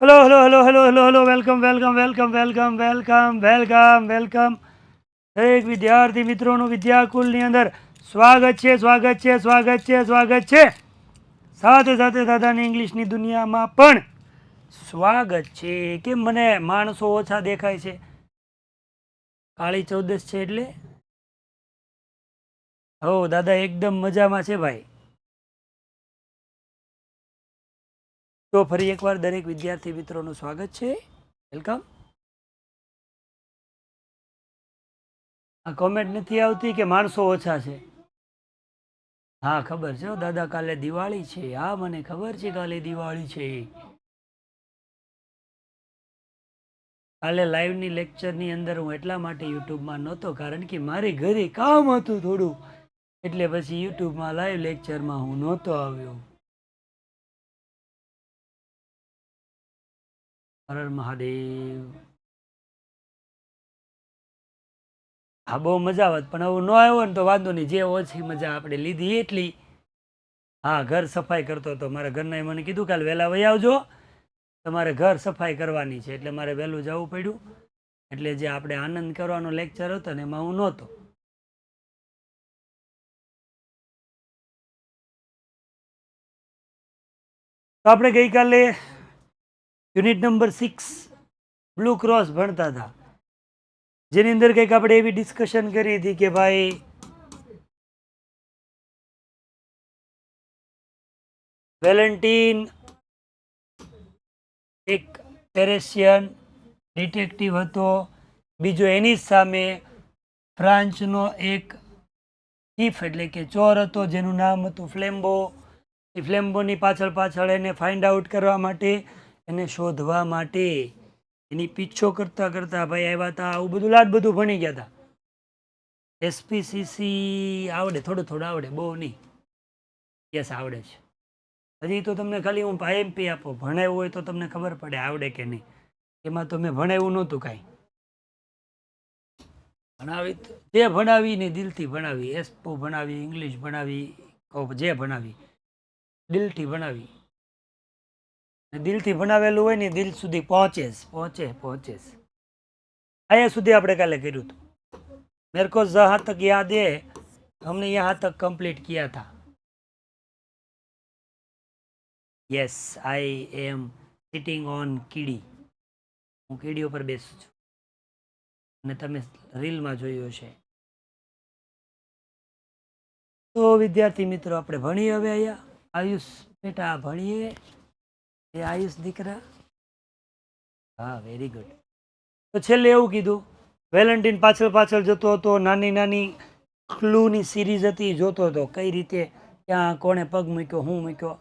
Hello hello hello hello hello hello welcome welcome welcome welcome welcome welcome welcome દરેક વિદ્યાર્થી મિત્રોનું વિદ્યાકુલની અંદર સ્વાગત છે સ્વાગત છે સ્વાગત છે સ્વાગત છે. સાથે સાથે દાદાની ઇંગ્લિશની દુનિયામાં પણ સ્વાગત છે. કેમ મને માણસો ઓછા દેખાય છે? કાળી ચૌદશ છે એટલે હો દાદા એકદમ મજામાં છે ભાઈ. તો ફરી એકવાર દરેક વિદ્યાર્થી મિત્રોનું સ્વાગત છે. વેલકમ. આ કોમેન્ટ નથી આવતી કે માણસો ઓછા છે? હા ખબર છે દાદા, કાલે દિવાળી છે. હા મને ખબર છે કાલે દિવાળી છે. કાલે લાઈવની લેક્ચરની અંદર હું એટલા માટે યુટ્યુબમાં નહોતો કારણ કે મારે ઘરે કામ હતું થોડું, એટલે પછી યુટ્યુબમાં લાઈવ લેક્ચરમાં હું નહોતો આવ્યો. હર હર મહાદેવ. હા બહુ મજા આવત, પણ હવે ન આવ્યો ને તો વાંધો નહીં, જે ઓછી મજા આપણે લીધી એટલી. હા ઘર સફાઈ કરતો હતો. મારા ઘરનાએ મને કીધું કાલે વહેલા વહી આવજો, તમારે ઘર સફાઈ કરવાની છે, એટલે મારે વહેલું જવું પડ્યું. એટલે જે આપણે આનંદ કરવાનો લેક્ચર હતો ને એમાં હું નહોતો. તો આપણે ગઈકાલે યુનિટ નંબર 6 બ્લુ ક્રોસ ભણતા હતા, જેની અંદર કંઈક આપણે એવી ડિસ્કશન કરી હતી કે ભાઈ વેલેન્ટિન એક પેરેશિયન ડિટેક્ટિવ હતો, બીજો એની સામે ફ્રાન્સનો એક થીફ એટલે કે ચોર હતો જેનું નામ હતું ફ્લેમ્બો. એ ફ્લેમ્બોની પાછળ પાછળ એને ફાઇન્ડ આઉટ કરવા માટે, એને શોધવા માટે એની પીછો કરતા કરતા ભાઈ આવ્યા હતા. આવું બધું લાડ બધું ભણી ગયા હતા. એસપીસીસી આવડે, થોડું થોડું આવડે, બહુ નહીં. યસ આવડે છે. હજી તો તમને ખાલી હું એમપી આપો, ભણાવ્યું હોય તો તમને ખબર પડે આવડે કે નહીં. એમાં તો મેં ભણાવ્યું નહોતું કાંઈ. ભણાવી જે ભણાવીને દિલથી ભણાવી, એસ્પો ભણાવી, ઇંગ્લિશ ભણાવી, જે ભણાવી દિલથી ભણાવી. દિલથી ભણાવેલું હોય ને દિલ સુધી પહોંચે પહોંચે. અહીંયા સુધી આપણે કાલે કર્યું હતું. मेरे को जहाँ तक याद है हमने यहाँ तक कंप्लीट किया था. Yes I am sitting on કીડી. હું કીડી ઉપર બેસું છું અને તમે રીલમાં જોયું હશે. તો વિદ્યાર્થી મિત્રો આપણે ભણીએ હવે. અહીંયા આયુષ બેટા ભણીએ. એ આયુષ દીકરા, હા વેરી ગુડ. તો છેલ્લે એવું કીધું, વેલેન્ટિન પાછળ પાછળ જતો હતો, નાની નાની ક્લૂની સિરીઝ હતી, જોતો હતો કઈ રીતે ક્યાં કોણે પગ મૂક્યો, હું મૂક્યો.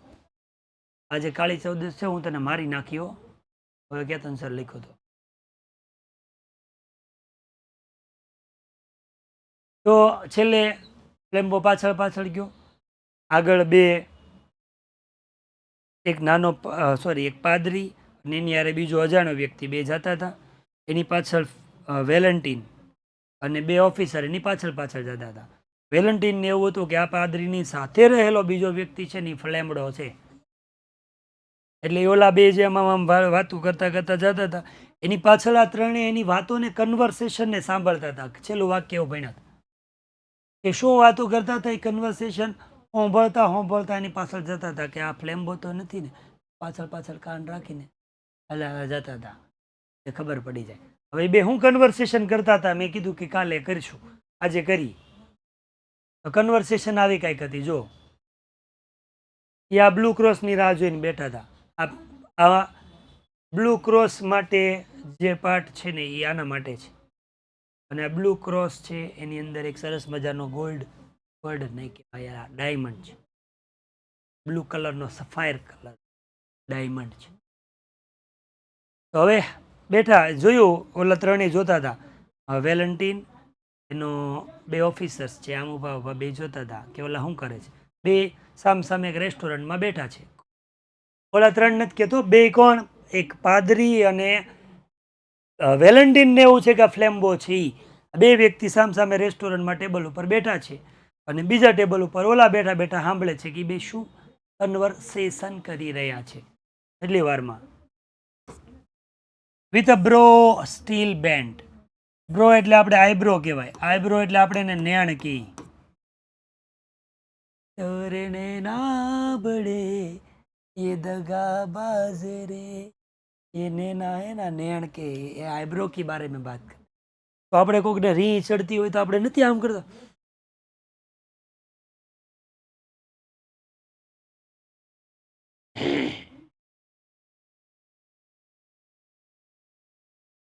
આજે કાળી ચૌદશ છે, હું તને મારી નાખ્યો. હવે કેતન સર લખ્યો હતો. તો છેલ્લે ફ્લેમ્બો પાછળ પાછળ ગયો. આગળ બે, એક નાનો એક પાદરી અને એની યારે બીજો અજાણ્યો વ્યક્તિ, બે જતા હતા. એની પાછળ વેલેન્ટિન અને બે ઓફિસર એની પાછળ પાછળ જતા હતા. વેલેન્ટિનને એવું હતું કે આ પાદરીની સાથે રહેલો બીજો વ્યક્તિ છે ને ફ્લેમ્બો છે. એટલે ઓલા બે જે આમ વાતું કરતા કરતા જતા હતા, એની પાછળ આ ત્રણેય એની વાતોને, કન્વર્સેશનને સાંભળતા હતા. છેલ્લું વાક્ય એવું ભણ્યા હતા કે શું વાતો કરતા હતા એ કન્વર્સેશન હોંભળતા એની પાછળ જતા હતા કે આ ફ્લેમ્બો તો નથી ને. પાછળ પાછળ કાન રાખીને હલા જતા હતા, એ ખબર પડી જાય. હવે બે હું કન્વર્સેશન કરતા હતા, મેં કીધું કે કાલે કરીશું, આજે કરી. કન્વર્સેશન આવી કાંઈક હતી. જો એ આ બ્લુ ક્રોસની રાહ જોઈને બેઠા હતા. આ બ્લુ ક્રોસ માટે જે પાર્ટ છે ને એ આના માટે છે. અને આ બ્લુ ક્રોસ છે એની અંદર એક સરસ મજાનો ગોલ્ડ નહીં કહેવાય, ડાયમંડ છે. બ્લુ કલરનો સફાયર કલર ડાયમંડ છે. તો હવે બેઠા જોયું, ઓલા ત્રણેય જોતા હતા. વેલેન્ટિન, એનો બે ઓફિસર્સ છે, આમ ઉભા ઉભા બે જોતા હતા કે ઓલા શું કરે છે. બે સામે એક રેસ્ટોરન્ટમાં બેઠા છે. ઓલા ત્રણ નથી કહેતો, બે કોણ, એક પાદરી અને વેલેન્ટિનને એવું છે કે ફ્લેમ્બો છે. બે વ્યક્તિ સામે રેસ્ટોરન્ટમાં ટેબલ ઉપર બેઠા છે અને બીજા ટેબલ ઉપર ઓલા બેઠા બેઠા સાંભળે છે કે બે શું કન્વર્સેશન કરી રહ્યા છે. એટલી વારમાં with a bro steel bent. Bro એટલે આપણે આઈબ્રો કહેવાય. આઈબ્રો એટલે આપણે એને નેણ કહી. તોરને ના બળે એ દગાબાજ રે, એને ના હે ના નેણ કે એ આઈબ્રો કી બારે મેં બાત કર. તો આપણે કોઈકને રી ચડતી હોય તો આપણે નથી આમ કરતા.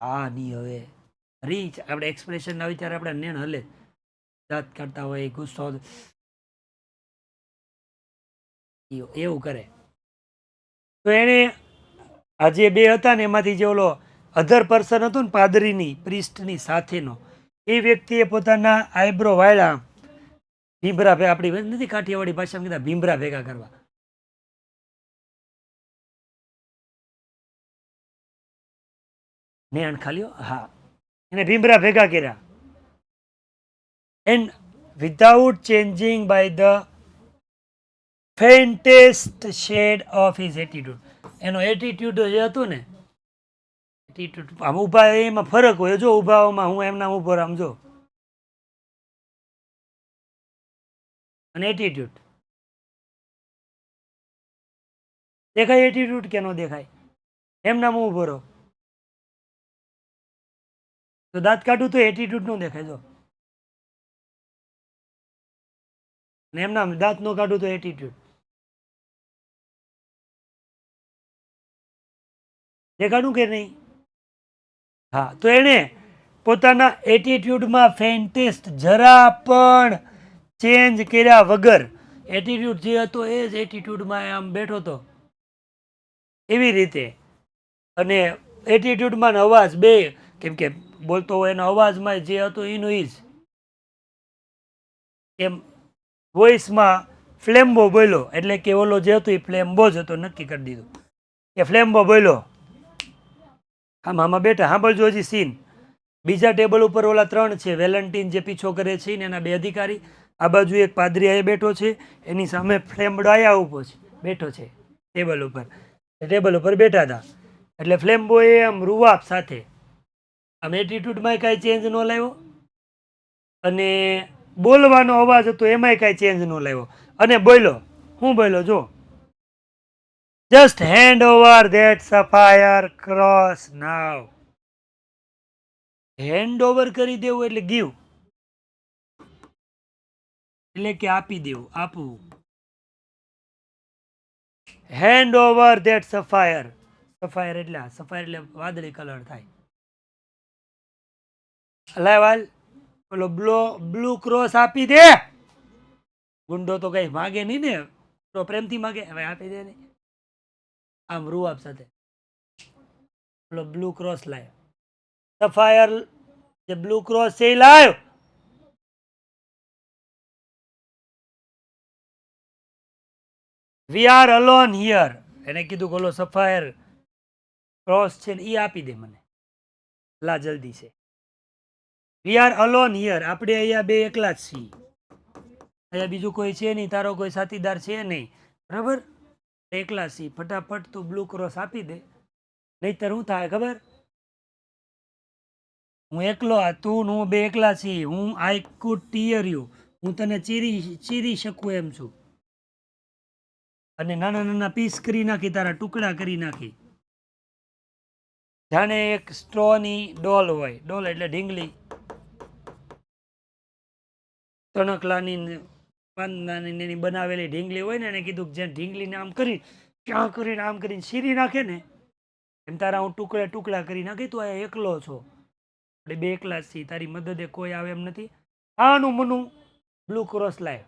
હા નહીં હવે રીચ આપણે એક્સપ્રેશન ના વિચારે આપણે નેણ હલે, દાંત કાઢતા હોય ગુસ્સો એવું કરે. તો એને આ જે બે હતા ને એમાંથી જે ઓલો અધર પર્સન હતું ને પાદરીની પ્રિસ્ટની સાથેનો, એ વ્યક્તિએ પોતાના આઈબ્રો વાળ્યા ભીંભરા ભેગા, આપણી નથી કાઠિયાવાડી ભાષામાં કીધા ભીંભરા ભેગા કરવા. નેણ ખાલી હા, એને ભીંભરા ભેગા કર્યા. And without changing by the faintest shade of his attitude. એનો એટીટ્યુડ જે હતું ને, એટીટ્યુડ આમ ઊભા એમાં ફરક હોય. જો ઊભાઓમાં હું એમના ઊભો રામ જો, અને એટીટ્યુડ દેખાય. એટીટ્યુડ કે ન દેખાય? એમના ઊભો રહો તો દાંત કાઢું તો એટીટ્યુડ નો દેખાય. જો ને એમના દાંત નો કાઢું તો એટીટ્યુડ દેખાડું કે નહીં? હા, તો એને પોતાના એટીટ્યુડમાં ફેન્ટેસ્ટ જરા પણ ચેન્જ કર્યા વગર, એટીટ્યુડ જે હતો એ જ એટીટ્યુડમાં આમ બેઠો હતો એવી રીતે. અને એટીટ્યુડમાં અવાજ બે, કેમ કે બોલતો હોય એનો અવાજમાં જે હતો એનું ઈ જ. એમ વોઇસમાં ફ્લેમ્બો બોલ્યો એટલે કે ઓલો જે હતો એ ફ્લેમ્બો જ હતો, નક્કી કરી દીધું કે ફ્લેમ્બો બોલ્યો. આમાં બેઠા સાંભળજો હજી સીન. બીજા ટેબલ ઉપર ઓલા 3 છે, વેલેન્ટિન જે પીછો કરે છે ને એના 2 અધિકારી. આ બાજુ એક પાદરી આયા બેઠો છે, એની સામે ફ્લેમ્બડો આયા ઉભો છે, બેઠો છે ટેબલ ઉપર. ટેબલ ઉપર બેઠા હતા એટલે ફ્લેમ્બો એ આમ રૂવાબ સાથે આમ એટીટ્યુડમાં કાંઈ ચેન્જ ન લાવ્યો, અને બોલવાનો અવાજ હતો એમાંય કાંઈ ચેન્જ ન લાવ્યો. અને બોલ્યો, હું બોલ્યો જો, just hand over that sapphire cross now. Hand over કરી દેવું એટલે ગીવ, એટલે કે આપી દેવું, આપવું. Hand over that sapphire. Sapphire એટલે સફાયર એટલે વાદળી કલર થાય. લાવાલ ઓલો બ્લુ ક્રોસ આપી દે. ગુંડો તો કઈ માગે નહીં ને, તો પ્રેમથી માગે, હવે આપી દે ને આમ રૂઆબ સાથે. ઓલો બ્લુ ક્રોસ લાય, સફાયર જે બ્લુ ક્રોસ છે એ લાવ. We are alone here. એને કીધું કે ઓલો સફાયર ક્રોસ છે ને એ આપી દે મને, લા જલ્દી છે. We are alone here. આપણે અહીંયા બે એકલા જ છીએ, અહીંયા બીજું કોઈ છે નહીં, તારો કોઈ સાથીદાર છે નહીં, બરાબર? એકલા છીએ. ફટાફટ તું બ્લુ ક્રોસ આપી દે, નહીતર શું થાય ખબર? હું એકલો, તું હું બે એકલા છીએ. હું આઈ કુડ ટીયર યુ, હું તને ચીરી શકું એમ છું, અને નાના નાના પીસ કરી નાખી, તારા ટુકડા કરી નાખી. જાણે એક સ્ટ્રોની ડોલ હોય, ડોલ એટલે ઢીંગલી, તણકલાની પાંદનાની એની બનાવેલી ઢીંગલી હોય ને, એને કીધું જે ઢીંગલીને આમ કરી ક્યાં કરીને આમ કરીને શીરી નાખે ને, એમ તારા હું ટુકડા ટુકડા કરી નાખી. તું આ એકલો છો, આપણે બે એકલા છીએ, તારી મદદે કોઈ આવે એમ નથી. આનું મનું બ્લુ ક્રોસ લાય.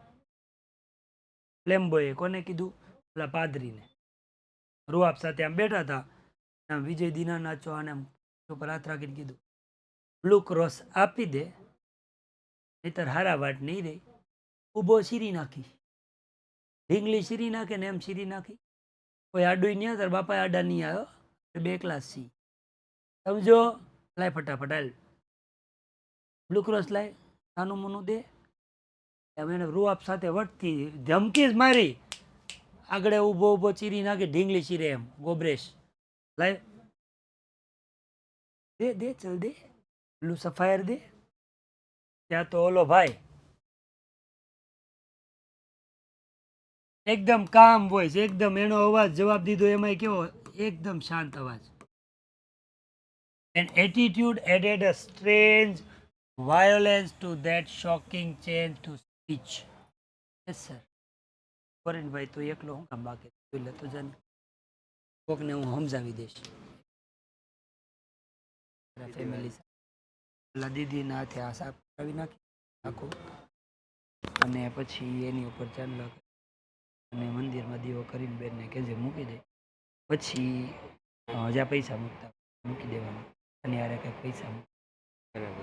ફ્લેમ્બોએ કોને કીધું? પેલા પાદરીને. રૂઆબ સાથે આમ બેઠા હતા, આમ વિજય દીનાનાથ ચૌહાણે આમ ઉપર હાથ રાખીને કીધું, બ્લુ ક્રોસ આપી દે, નહીતર હારા વાટ નહીં રહી. ઊભો શીરી નાખી, ઢીંગલી શીરી નાખે ને એમ શીરી નાખી. કોઈ આડું નહીં, તાર બાપા આડા નહીં આવ્યો, બે ક્લાસ સી સમજો. લાય ફટાફટ હાલ બ્લુ ક્રોસ લાય, નાનું મોનું દે. એમ એને રૂઆબ સાથે વટતી ધમકી જ મારી, આગળ ઊભો ઊભો ચીરી નાખી, ઢીંગલી ચીરે એમ ગોબરેશ. લાય દે ચલ દે, પેલું સફાયર દે. ત્યાં તો ઓલો ભાઈ એકદમ કામ વોઇસ, એકદમ એનો અવાજ જવાબ દીધો એમાં કેવો એકદમ શાંત અવાજ. An attitude added a strange violence to that shocking change to speech. Yes, sir. ભાઈ તો એકલો હું કામ બાકી એટલે તો જાને કોકને હું સમજાવી દઈશ. ફેમિલી પેલા દીદીના હાથે આ સાફ કરાવી નાખી આખું, અને પછી એની ઉપર ચાંદલો અને મંદિરમાં દીવો કરીને બેનને કેજે મૂકી દે. પછી જ્યાં પૈસા મૂકી દેવાના અને યારે કંઈક પૈસા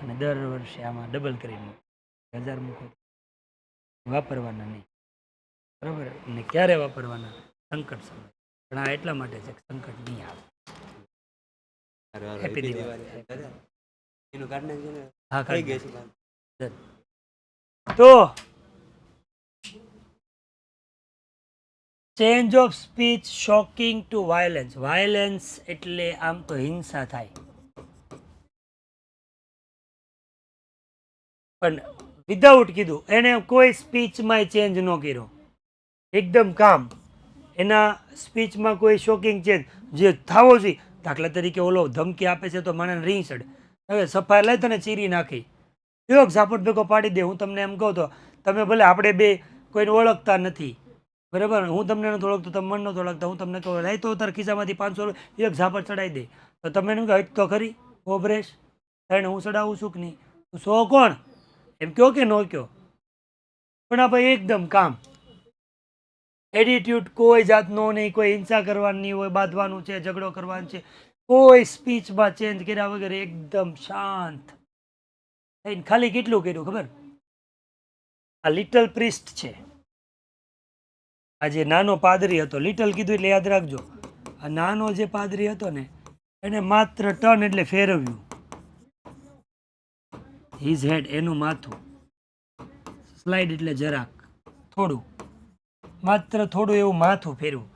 અને દર વર્ષે આમાં ડબલ કરીને મૂકો. 1000 મૂકો, વાપરવાના નહીં, બરાબર. અને ક્યારે વાપરવાના? સંકટ સમય. પણ આ એટલા માટે છે કે સંકટ નહીં આવે. હેપી દિવાળી. હા, તો change of speech shocking to violence. Violence એટલે આમ તો હિંસા થાય, પણ વિધાઉટ કીધું એને કોઈ સ્પીચમાં ચેન્જ ન કર્યો, એકદમ કામ. એના સ્પીચમાં કોઈ શોકિંગ ચેન્જ જે થવો જોઈએ. દાખલા તરીકે ઓલો ધમકી આપે છે તો મને રીંગ ચડે, હવે સફાઈ લઈ તને ચીરી નાખી, એક ઝાપટ ભેગો પાડી દે. હું તમને એમ કહું તો તમે ભલે આપણે બે કોઈને ઓળખતા નથી, બરાબર, હું તમને નથી ઓળખતો, તમે મને નથી ઓળખતા, હું તમને કહું લઈ તો તાર ખિસ્સામાંથી 500 રૂપિયા એક ઝાપટ ચડાવી દે, તો તમે એમ કહો તો ખરી ઓબરેશ થઈને હું ચડાવું છું કે નહીં? સો કોણ એમ કહો કે ન કહો? પણ આ ભાઈ એકદમ કામ, એટીટ્યુડ કોઈ જાતનો નહીં, કોઈ હિંસા કરવાની હોય, બાંધવાનું છે, ઝઘડો કરવાનો છે, કોઈ સ્પીચમાં ચેન્જ કર્યા વગર એકદમ શાંત થઈને ખાલી કેટલું કર્યું ખબર? આ લિટલ પ્રિસ્ટ છે, આ જે નાનો પાદરી હતો. લિટલ કીધું એટલે યાદ રાખજો, આ નાનો જે પાદરી હતો ને એને માત્ર ટર્ન એટલે ફેરવ્યું હિઝ હેડ, એનું માથું. સ્લાઇડ એટલે જરાક થોડું, માત્ર થોડું એવું માથું ફેરવું.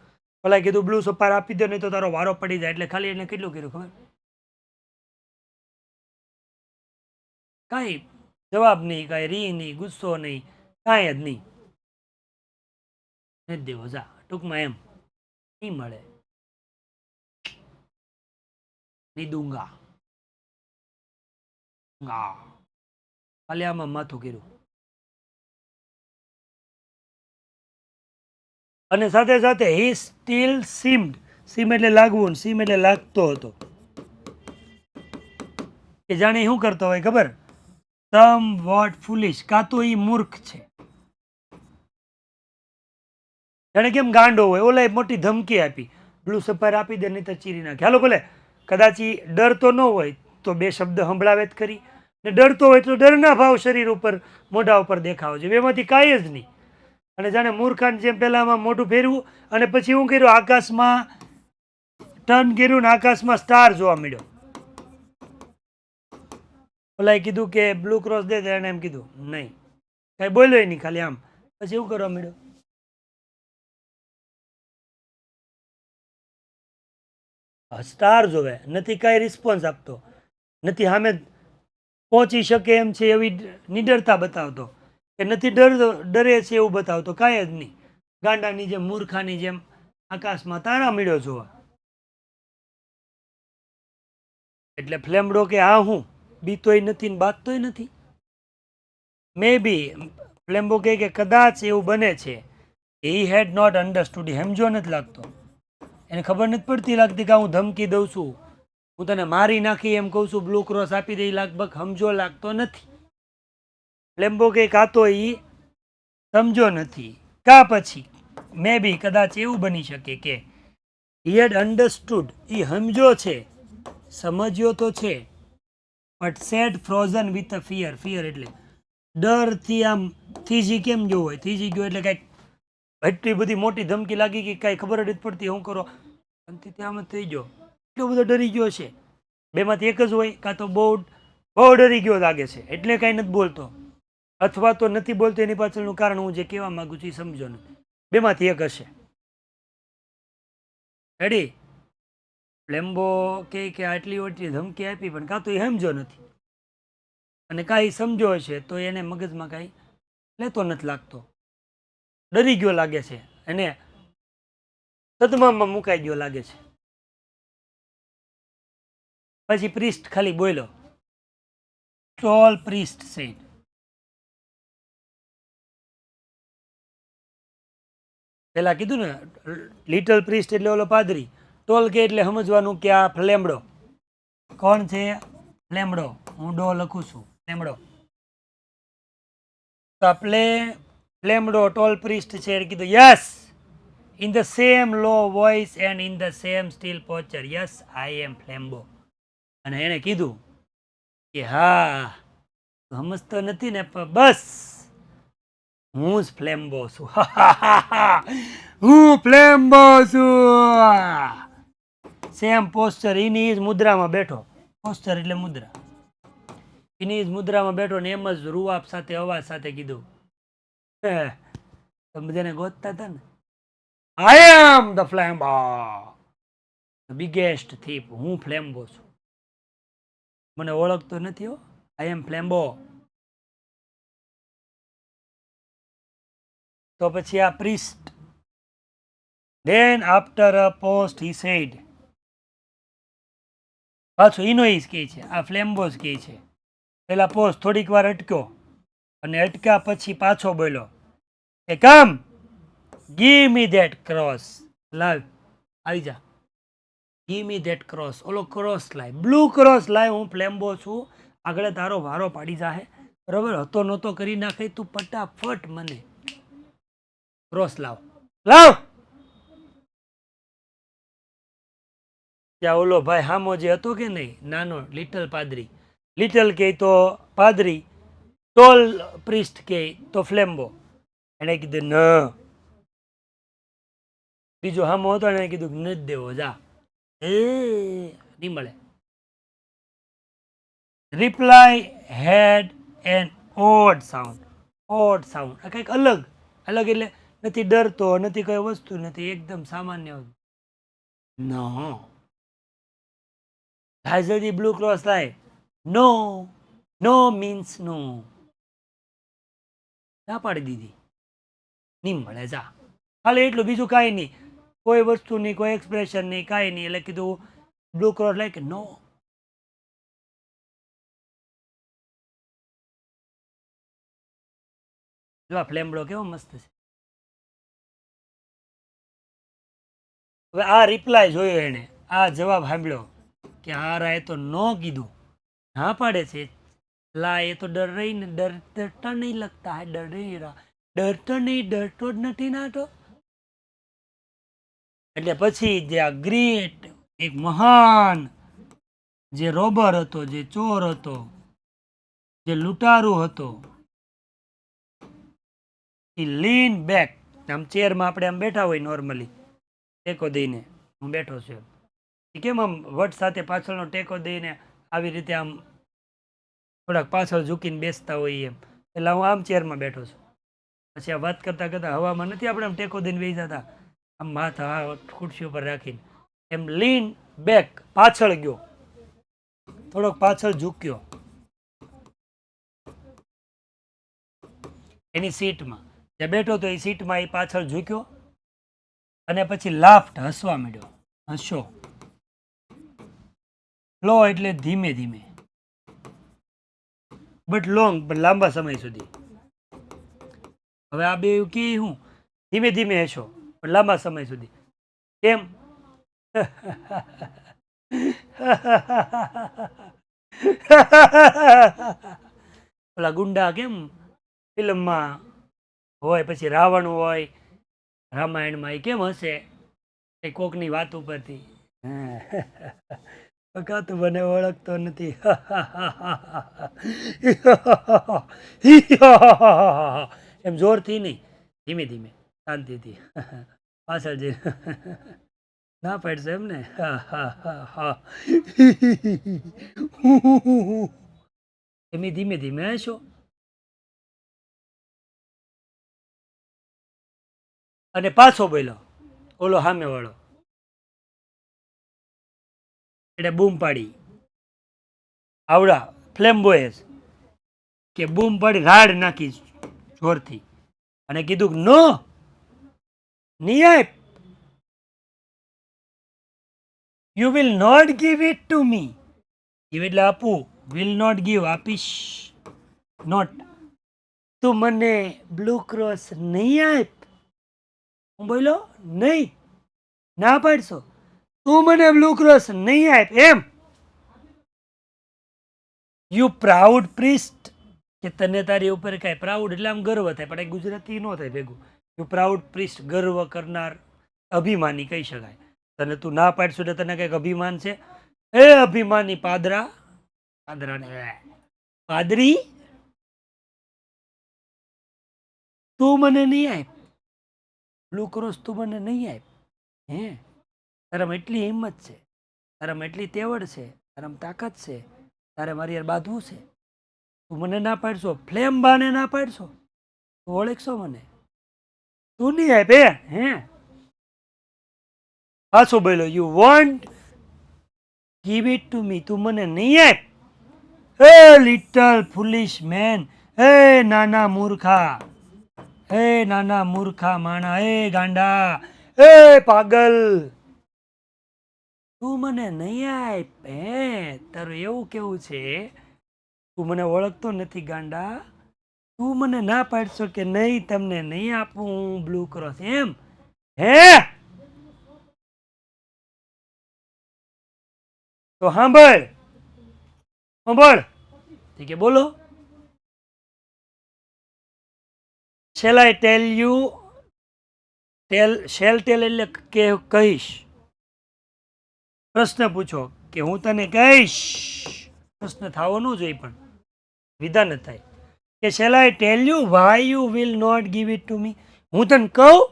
પેલા કીધું બ્લુ સપાર આપી દો નહીં તો તારો વારો પડી જાય, એટલે ખાલી એને કેટલું કર્યું ખબર? કાંઈ જવાબ નહીં, કાંઈ રી નહીં, ગુસ્સો નહીં, કાંઈ જ નહીં. નથી દેવો જા, ટૂંકમાં એમ નહીં મળે, નહીં દૂંગા ખાલી આમાં માથું કર્યું. અને સાથે સાથે હી સ્ટીલ સીમ્ડ, સીમ એટલે લાગવું, સીમ એટલે લાગતો હતો, કે જાણે શું કરતો હોય ખબર? સમ વોટ ફુલિશ, કાં તો એ મૂર્ખ છે, જાણે કેમ ગાંડો હોય. ઓલા મોટી ધમકી આપી, બ્લુ સફાયર આપી દે નહીં તો ચીરી નાખે. હાલો ભલે કદાચ એ ડરતો ન હોય તો બે શબ્દ સંભળાવે જ ખરી, ને ડરતો હોય તો ડરના ભાવ શરીર ઉપર મોઢા ઉપર દેખાવો છે, એમાંથી કાંઈ જ નહીં. અને જાણે મૂર્ખાને જેમ પહેલામાં મોઢું ફેરવું અને પછી શું કર્યું? આકાશમાં ટર્ન કર્યું ને આકાશમાં સ્ટાર જોવા મળ્યો. ઓલાએ કીધું કે બ્લુ ક્રોસ દે, એને એમ કીધું નહીં, કઈ બોલ્યો નહીં, ખાલી આમ. પછી શું કરવા મળ્યો? સ્ટાર જોવે, નથી કાંઈ રિસ્પોન્સ આપતો, નથી સામે પહોંચી શકે એમ છે એવી નિડરતા બતાવતો, કે નથી ડરે છે એવું બતાવતો, કાંઈ જ નહીં. ગાંડાની જેમ, મૂર્ખાની જેમ આકાશમાં તારા મળ્યો જોવા. એટલે ફ્લેમડો કે હા હું બીતોય નથી ને બાતતોય નથી. મે બી ફ્લેમ્બો કહે કે કદાચ એવું બને છે હી હેડ નોટ અન્ડરસ્ટુડ, સમજો નથી લાગતો, એને ખબર નથી પડતી લાગતી કે હું ધમકી દઉં છું, હું તને મારી નાખી એમ કહું છું, બ્લુ ક્રોસ આપી દઈ, લગભગ સમજો લાગતો નથી. ફ્લેમ્બો કે કાં તો એ સમજો નથી, કા પછી મે બી કદાચ એવું બની શકે કે હી હેડ અન્ડરસ્ટુડ, એ સમજો છે, સમજ્યો તો છે, but said frozen with a fear. Fear એટલે ડરથી આમ થીજી કેમ ગયો હોય, થીજી ગયો એટલે કાંઈક એટલી બધી મોટી ધમકી લાગી કે કાંઈ ખબર જ નથી પડતી શું કરો, અંતથી આમ જ થઈ ગયો, એટલો બધો ડરી ગયો છે. બેમાંથી એક જ હોય, કાં તો બહુ ડરી ગયો લાગે છે એટલે કાંઈ નથી બોલતો, અથવા તો નથી બોલતો એની પાછળનું કારણ હું જે કહેવા માંગુ છું એ સમજો નથી. બેમાંથી એક હશે. રેડી? ફ્લેમ્બો કે આટલી ઓછી ધમકી આપી પણ કાં તો એ સમજો નથી અને કાંઈ સમજો હશે તો એને મગજમાં કાંઈ લેતો નથી લાગતો, ડરી ગયો લાગે છે, એને સદમામાં મુકાઈ ગયો લાગે છે. પછી પ્રિસ્ટ ખાલી બોલ્યો, ટોલ પ્રિસ્ટ સેડ. પેલા કીધું ને લિટલ પ્રિસ્ટ એટલે ઓલો પાદરી, ટોલ કે એટલે સમજવાનું કે આ ફ્લેમડો. કોણ છે? ફ્લેમડો. હું ડો લખું છું, ફ્લેમડો. તો ફ્લેમડો ટોલ પ્રિસ્ટ છે એટલે કીધું yes, in the same low voice and in the same still posture, yes I am Flambo. અને એને કીધું કે હા સમજતો નથી ને બસ હું જ ફ્લેમ્બો છું. હું ફ્લેમ્બો છું. સેમ પોસ્ચર, એની જ મુદ્રામાં બેઠો. પોસ્ચર એટલે મુદ્રા. એની જ મુદ્રામાં બેઠો ને એમ જ રૂઆબ સાથે અવાજ સાથે કીધું, તમે બધાને ગોતતા હતા ને, I am the Flambo, the biggest thief. હું ફ્લેમ્બો છું. મને ઓળખતો નથી હો. I am Flambo. તો પછી આ priest, then after a post he said, પાછો એનો જ કહે છે, આ ફ્લેમ્બો જ કહે છે. પેલા પોસ્ટ થોડીક વાર અટક્યો અને અટક્યા પછી પાછો બોલ્યો કે કમ ગીવ મી ધેટ ક્રોસ, લાવ આવી જા, ગીવ મી ધેટ ક્રોસ, ઓલો ક્રોસ લાય, બ્લુ ક્રોસ લાય, હું ફ્લેમ્બો છું, આગળ તારો વારો પાડી જાહે, બરોબર, હતો નહોતો કરી નાખે, તું ફટાફટ મને ક્રોસ લાવ, લાવ. ત્યાં ઓલો ભાઈ હામો જે હતો કે નહીં, નાનો લિટલ પાદરી, લિટલ કે તો પાદરી, ટોલ પ્રિસ્ટ કે તો ફ્લેમ્બો. એને કીધું ન, બીજો હામો હતો એને કીધું નથી દેવો, જા, નહીં મળે. રિપ્લાય હેડ N odd sound, odd sound, કંઈક અલગ, અલગ એટલે નથી ડરતો, નથી કઈ વસ્તુ નથી, એકદમ સામાન્ય. નો, હાજરી બ્લુ ક્રોસ લાય, નો, નો મીન્સ નો, ના પાડી દીધી, નહીં મળે, જા. ખાલી એટલું, બીજું કાંઈ નહીં, કોઈ વસ્તુ નહીં, કોઈ એક્સપ્રેશન નહીં, કાંઈ નહીં. એટલે કીધું બ્લુ ક્રોસ લાય કે નો. જો આ ફ્લેમડો કેવો મસ્ત છે. હવે આ રિપ્લાય જોયો એને, આ જવાબ સાંભળ્યો કે આ રાય તો નો કીધું, હા પાડે છે, લા એ તો ડર રહી ને, ડરતા નહીં લગતા હે, ડર નહીં રહા, ડરતો નહીં, ડરતો જ નથી નાતો. એટલે પછી જે આ ગ્રેટ, એક મહાન જે રોબર હતો, જે ચોર હતો, જે લૂંટારૂ હતો, એ લીન બેક, આમ ચેરમાં આપણે આમ બેઠા હોય નોર્મલી ટેકો દઈને, હું બેઠો છું એ કેમ આમ વટ સાથે પાછળનો ટેકો દઈને આવી રીતે આમ થોડાક પાછળ ઝૂકીને બેસતા હોય એમ, એટલે હું આમ ચેરમાં બેઠો છું. પછી આ વાત કરતા કરતા હવામાં નથી આપણે આમ ટેકો દઈને બેસી જતા, આમ માથા હા ખુરશી ઉપર રાખીને, એમ લીન બેક, પાછળ ગયો, થોડોક પાછળ ઝૂક્યો એની સીટમાં, જે બેઠો તો એ સીટમાં એ પાછળ ઝૂક્યો અને પછી લાફ્ટ, હસવા માંડ્યો, હસ્યો. લો એટલે ધીમે ધીમે, બટ લોંગ, પણ લાંબા સમય સુધી. હવે આ બે કે હું ધીમે ધીમે હશો પણ લાંબા સમય સુધી, કેમ? ઓલા ગુંડા કેમ ફિલ્મમાં હોય, પછી રાવણ હોય રામાયણમાં, એ કેમ હશે એ કોકની વાત ઉપરથી, તું મને ઓળખતો નથી. એમ જોરથી નહીં, ધીમે ધીમે, શાંતિથી, પાછળ જઈને ના પાડશે એમ ને. એમ ધીમે ધીમે હશો અને પાછો બોલ્યો ઓલો સામે વાળો, એટલે બૂમ પાડી, આવડા ફ્લેમ્બોએ કે બૂમ પાડી રાડ નાખી જોરથી અને કીધું કે નો, નહીં આપ, you will not give it to me. Give એટલે આપવું, વિલ નોટ ગીવ આપીશ નોટ. તું મને બ્લુ ક્રોસ નહીં આપ. હું બોલો નહીં, ના પાડશો, તું મને બ્લુ ક્રોસ નહીં આપ એમ. યુ પ્રાઉડ પ્રિસ્ટ, કે તને તારી ઉપર કાંઈ પ્રાઉડ એટલે આમ ગર્વ થાય, પણ એ ગુજરાતી ન થાય ભેગું. યુ પ્રાઉડ પ્રિસ્ટ, ગર્વ કરનાર, અભિમાની કહી શકાય. તને તું ના પાડશો એટલે તને કંઈક અભિમાન છે. એ અભિમાની પાદરા, પાદરાને પાદરી, તું મને નહીં આપ બ્લુ ક્રોસ, તું મને નહીં આપ. હે તારામાં એટલી હિંમત છે, તારામાં એટલી તેવડ છે, તારામાં તાકાત છે, તારે મારી યાર બાંધવું છે, તું મને ના પાડશો, ફ્લેમ બાને ના પાડશો, તું ઓળખશો મને, તું નહીં આપ. હે પાછો બોલો, you want give it to મી, તું મને નહીં આપ. એ લિટલ ફુલિશ મેન, એ નાના મૂર્ખા, એ નાના મૂર્ખા માણા, એ ગાંડા, એ પાગલ, તું મને નહીં આપ. હે તારું એવું કેવું છે, તું મને ઓળખતો નથી ગાંડા, તું મને ના પાડશો કે નહીં, તમને નહીં આપું બ્લુ ક્રોસ એમ. હે તો સાંભળ, સાંભળ કે બોલો. Shall I tell you, shall tell એટલે કે કહીશ. પ્રશ્ન પૂછો કે હું તને કહીશ, પ્રશ્ન થવો ન જોઈએ પણ વિધાન થાય કે shall I tell you why you will not give it to me. હું તને કહું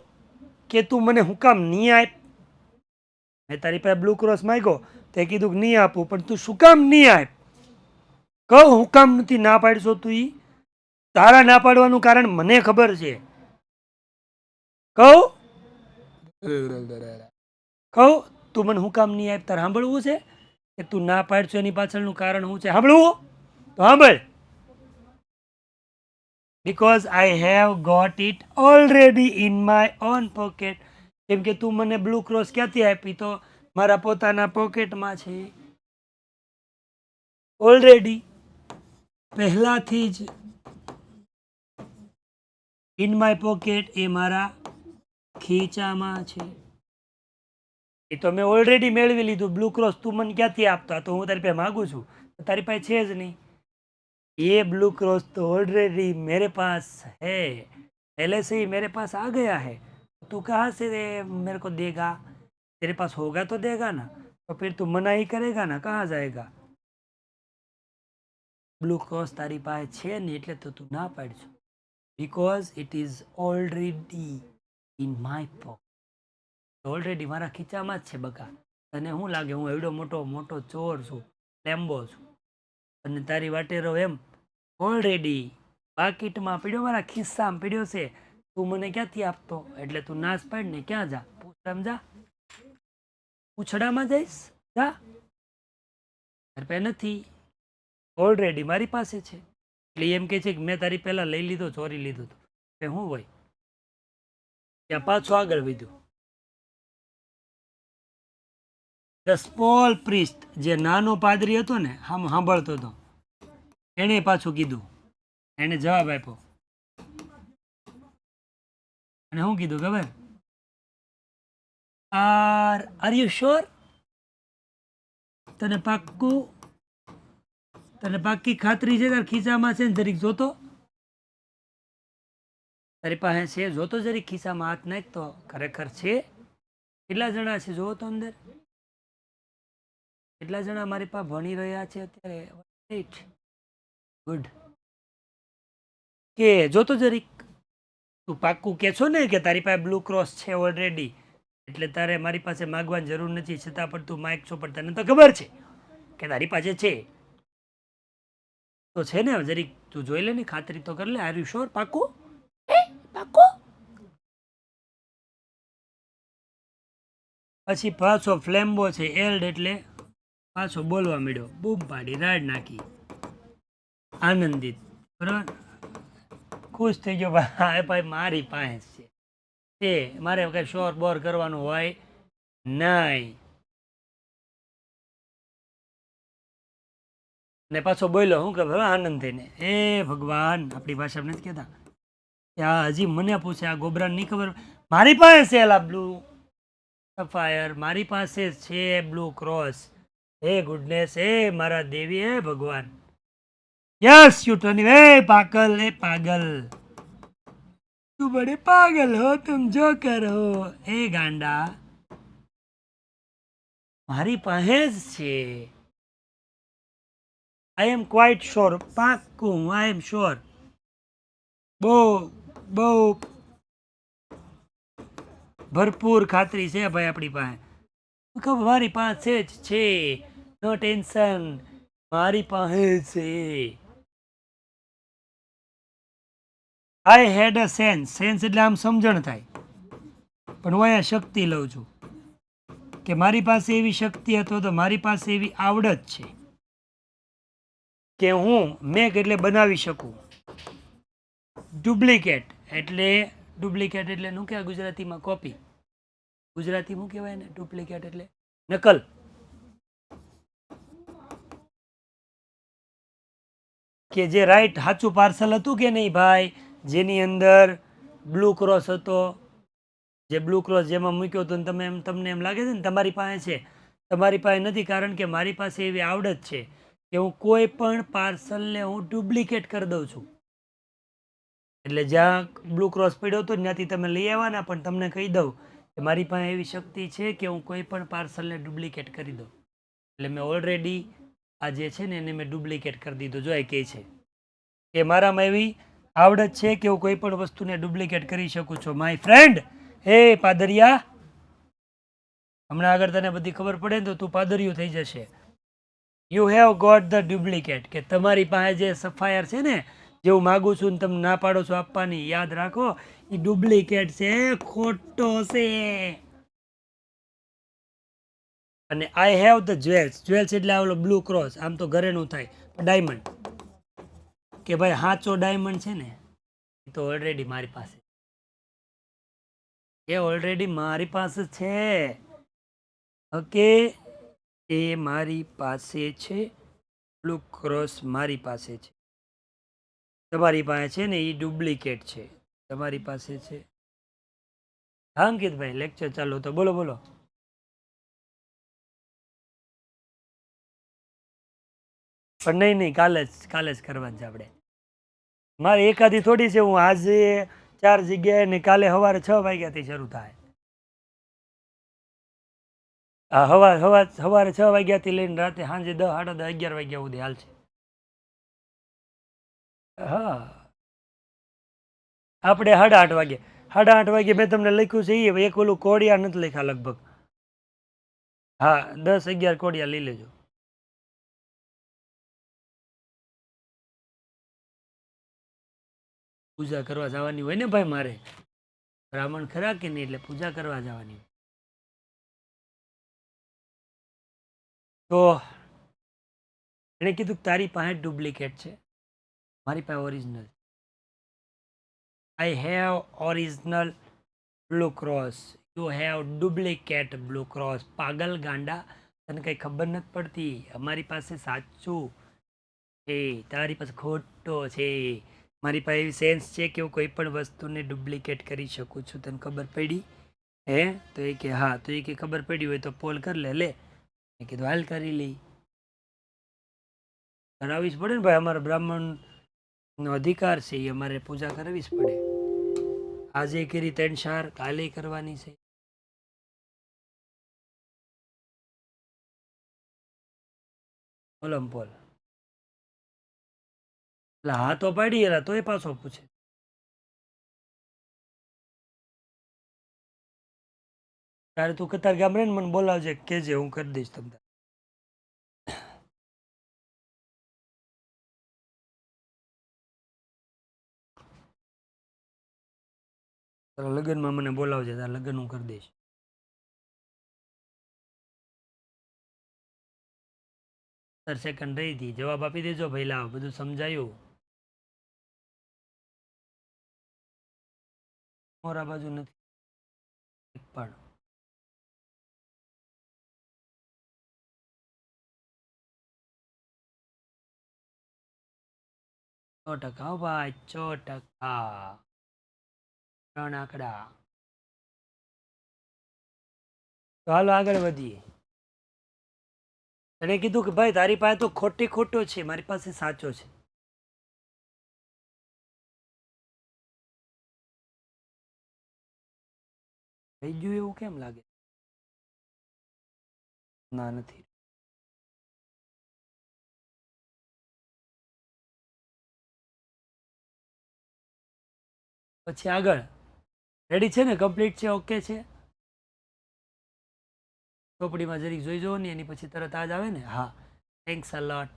કે તું મને હું કામ નહીં આપ. મેં તારી પાસે બ્લુ ક્રોસ માંગ્યો, તે કીધું કે નહીં આપું, પણ તું શું કામ નહીં આપ? કહું હું કામ નથી ના પાડશો તું? ઈ તારા ના પાડવાનું કારણ મને ખબર છે. કહું કહું તું મને હું કામ નહીં આપ, તારે સાંભળવું છે કે તું ના પાડશો એની પાછળનું કારણ શું છે? સાંભળવું તો સાંભળ. Because I have got it already in my own pocket. કેમ કે તું મને બ્લુ ક્રોસ ક્યાંથી આપી? તો મારા પોતાના પોકેટમાં છે ઓલરેડી, પહેલાથી જ. ઇન માય પોકેટ એ મારા ખીચામાં છે. એ તો મેં ઓલરેડી મેળવી લીધું. બ્લુ ક્રોસ તું મને ક્યાંથી આપતા? તો હું તારી પાસે માગું છું, તારી પાસે છે જ નહીં. ये ब्लू क्रॉस तो ऑलरेडी मेरे पास है, पहले से ही मेरे पास आ गया है. तू कहाँ से मेरे को देगा? तेरे पास होगा तो देगा ना, तो फिर तू मना ही करेगा ना, कहाँ जाएगा? ब्लू क्रॉस तारी પાસે છે ને એટલે તો તું ના પાડજો. Because it is already in my pocket. Already મારા ખીચામાં જ છે બકા. તને શું લાગે હું એવડો મોટો મોટો ચોર છું, લેમ્બો છું, અને તારી વાટેરો એમ ઓલરેડી પાકીટમાં પડ્યો, મારા ખિસ્સામાં પડ્યો છે, તું મને ક્યાંથી આપતો? એટલે તું નાશ પાડ ને ક્યાં જા? પૂછડામાં જા, પૂછડામાં જઈશ જા. તારી પાસે નથી, ઓલરેડી મારી પાસે છે. એટલે એમ કે છે કે મેં તારી પહેલા લઈ લીધો, ચોરી લીધું હતું. શું હોય ત્યાં પાછું આગળ વધ્યું. ધ સ્મોલ પ્રિસ્ટ, જે નાનો પાદરી હતો ને, આમ સાંભળતો હતો, એને પાછું કીધું, એને જવાબ આપ્યો. અને શું કીધું ખબર? Are you sure? તને પાક્કું, તને પાક્કી ખાતરી છે તાર ખિસ્સામાં છે ને? જરીક જોતો, તારી પાસે છે? જોતો જરીક ખિસ્સામાં હાથ નાખ તો. ખરેખર છે? કેટલા જણા છે જોવો તો અંદર? કેટલા જણા મારી પાસે ભણી રહ્યા છે અત્યારે? ગુડ. કે જોતો જરીક. તું પાક્કું કે છો ને કે તારી પાસે બ્લુ ક્રોસ છે ઓલરેડી, એટલે તારે મારી પાસે માગવાની જરૂર નથી, છતાં પણ તું માગ છો, પણ તને તો ખબર છે કે તારી પાસે છે તો છે ને? જરીક તું જોઈ લે ને, ખાતરી તો કર લે. Are you sure? પાક્કું? પાક્કું? પછી પાછો ફ્લેમ્બો છે, એલ્ડ એટલે પાછો બોલવા માંડ્યો, બૂમ પાડી, રાડ નાખી, આનંદિત, બરાબર, ખુશ થઈ ગયો. ભાઈ ભાઈ મારી પાસે છે, તે મારે કઈ શોર બોર કરવાનું હોય નહીં. ને પાછો બોલ્યો હું કે હવે આનંદ થઈને, એ ભગવાન, આપણી ભાષા નથી કહેતા કે આ હજી મને પૂછે, આ ગોબરાને નહીં ખબર, મારી પાસે છે એલા બ્લુ સફાયર, મારી પાસે છે બ્લુ ક્રોસ. હે ગુડનેસ, હે મારા દેવી, હે ભગવાન. યસ યુ ટર્નિંગ, એ પાગલ, એ પાગલ, તું બડે પાગલ હો, તુમ જો કરો. એ ગાંડા, મારી પાસે જ છે. આઈ એમ ક્વાઇટ શ્યોર, પાક્કું, આઈ એમ શ્યોર. બહુ બહુ ભરપૂર ખાતરી છે ભાઈ આપણી પાસે. ખબર મારી પાસે જ છે, નો ટેન્શન, મારી પાસે છે. આઈ હેડ અ સેન્સ, સેન્સ એટલે આમ સમજણ થાય, પણ હું અહીંયા શક્તિ લઉં છું કે મારી પાસે એવી શક્તિ અથવા તો મારી પાસે એવી આવડત છે કે હું મેક એટલે બનાવી શકું. ડુપ્લિકેટ એટલે શું કહેવાય ગુજરાતીમાં? કોપી. ગુજરાતીમાં શું કહેવાય ને ડુપ્લિકેટ એટલે? નકલ. કે જે રાઈટ સાચું પાર્સલ હતું કે નહીં ભાઈ, જેની અંદર બ્લુ ક્રોસ હતો, જે બ્લુ ક્રોસ જેમાં મૂક્યો હતો, તમને એમ લાગે છે ને તમારી પાસે છે, તમારી પાસે નથી, કારણ કે મારી પાસે એવી આવડત છે કે હું કોઈ પણ પાર્સલને હું ડુપ્લિકેટ કરી દઉં છું. એટલે જ્યાં બ્લુ ક્રોસ પડ્યો હતો ત્યાંથી તમે લઈ આવવાના, પણ તમને કહી દઉં કે મારી પાસે એવી શક્તિ છે કે હું કોઈ પણ પાર્સલને ડુપ્લિકેટ કરી દઉં. એટલે મેં ઓલરેડી આ જે છે ને એને મેં ડુપ્લિકેટ કરી દીધો. જો એ કહે છે કે મારામાં એવી આવડત છે કે હું કોઈ પણ વસ્તુને ડુપ્લિકેટ કરી શકું છું. માય ફ્રેન્ડ, હે પાદરિયા, હમણાં આગળ તને બધી ખબર પડે ને તો તું પાદરિયું થઈ જશે. You have got the duplicate, કે તમારી પાસે જે સફાયર છે ને, જેવું માગું છું ને તમે ના પાડો છો આપવાની, યાદ રાખો એ ડુપ્લિકેટ છે, ખોટો છે. અને I have the jewels, jewels એટલે આવલો બ્લુ ક્રોસ, આમ તો ઘરેનું થાય, ડાયમંડ, કે ભાઈ સાચો ડાયમંડ છે ને એ તો ઓલરેડી મારી પાસે, એ ઓલરેડી મારી પાસે છે. ઓકે, એ મારી પાસે છે, બ્લુ ક્રોસ મારી પાસે છે. તમારી પાસે છે ને એ ડુપ્લિકેટ છે, તમારી પાસે છે. હા અંકિતભાઈ, લેક્ચર ચાલુ તો બોલો બોલો. પણ નહીં, કાલે જ કરવાનું છે આપણે. મારે એકાદી થોડી છે, હું આજે 4 જગ્યાએ ને કાલે સવારે 6 વાગ્યાથી શરૂ થાય. હા, સવારે 6 વાગ્યાથી લઈને રાતે સાંજે 10, સાડા 10, 11 વાગ્યા સુધી હાલશે. હા, આપણે 8:30 વાગે મેં તમને લખ્યું છે એ એક ઓલું કોડિયા નથી લખ્યા લગભગ. હા, 10, 11 કોડિયા લઈ લેજો. પૂજા કરવા જવાની હોય ને ભાઈ, મારે બ્રાહ્મણ ખરા કે નહીં, એટલે પૂજા કરવા જવાની. તો એણે કીધું કે તારી પાસે ડુપ્લિકેટ છે, મારી પાસે original. I have original blue cross, you have duplicate blue cross. પાગલ ગાંડા, તને કંઈ ખબર નથી પડતી, અમારી પાસે સાચું છે, તારી પાસે ખોટો છે. મારી પાસે એવી સેન્સ છે કે હું કોઈ પણ વસ્તુને ડુપ્લિકેટ કરી શકું છું. તને ખબર પડી? હે? તો એ કે હા, તો એ કે ખબર પડી હોય તો પોલ કરી લે. મેં કીધું હાલ કરી લઈ. કરાવવી જ પડે ને ભાઈ, અમારા બ્રાહ્મણનો અધિકાર છે, એ અમારે પૂજા કરવી જ પડે. આજે કરી 3-4, કાલે કરવાની છે. પોલ એટલે હા તો પાડી એલા, તોય પાછો પૂછે. તારે તું કતાર ગામ રે ને મને બોલાવજે, કેજે હું કરી દઈશ તમને. તારા લગ્નમાં મને બોલાવજે, તારા લગ્ન હું કરી દઈશ. 15 સેકન્ડ રહી હતી. જવાબ આપી દેજો ભાઈ. લાવ, બધું સમજાયું? મોરા બાજુ નથી પણ. 100% હો ભાઈ, 100%. 3 આંકડા. તો હાલો આગળ વધીએ. એને કીધું કે ભાઈ તારી પાસે તો ખોટો છે, મારી પાસે સાચો છે. થઈ ગયું એવું કેમ લાગે? ના, નથી. પછી આગળ રેડી છે ને? કમ્પ્લીટ છે? ઓકે છે? ચોપડીમાં જરીક જોઈ જવો ને, એની પછી તરત આજ આવે ને. હા, થેન્ક્સ અ લોટ.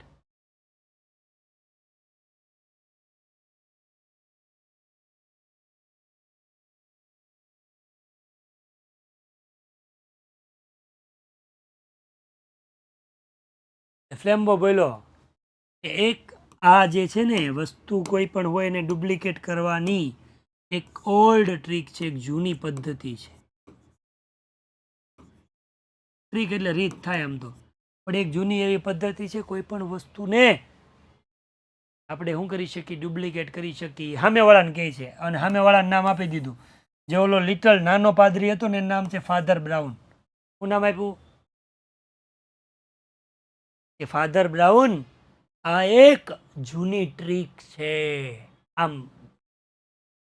ફ્લેમ્બો બોલો કે એક આ જે છે ને વસ્તુ કોઈ પણ હોય એને ડુપ્લિકેટ કરવાની એક ઓલ્ડ ટ્રીક છે, એક જૂની પદ્ધતિ છે. ટ્રીક એટલે રીત થાય આમ તો, પણ એક જૂની એવી પદ્ધતિ છે. કોઈ પણ વસ્તુને આપણે શું કરી શકીએ? ડુપ્લિકેટ કરી શકીએ. સામેવાળાને કહે છે અને સામેવાળાને નામ આપી દીધું. જે ઓલો લિટલ નાનો પાદરી હતો ને એનું નામ છે ફાધર બ્રાઉન. શું નામ આપ્યું? કે ફાધર બ્રાઉન. આ એક જૂની ટ્રીક છે. આમ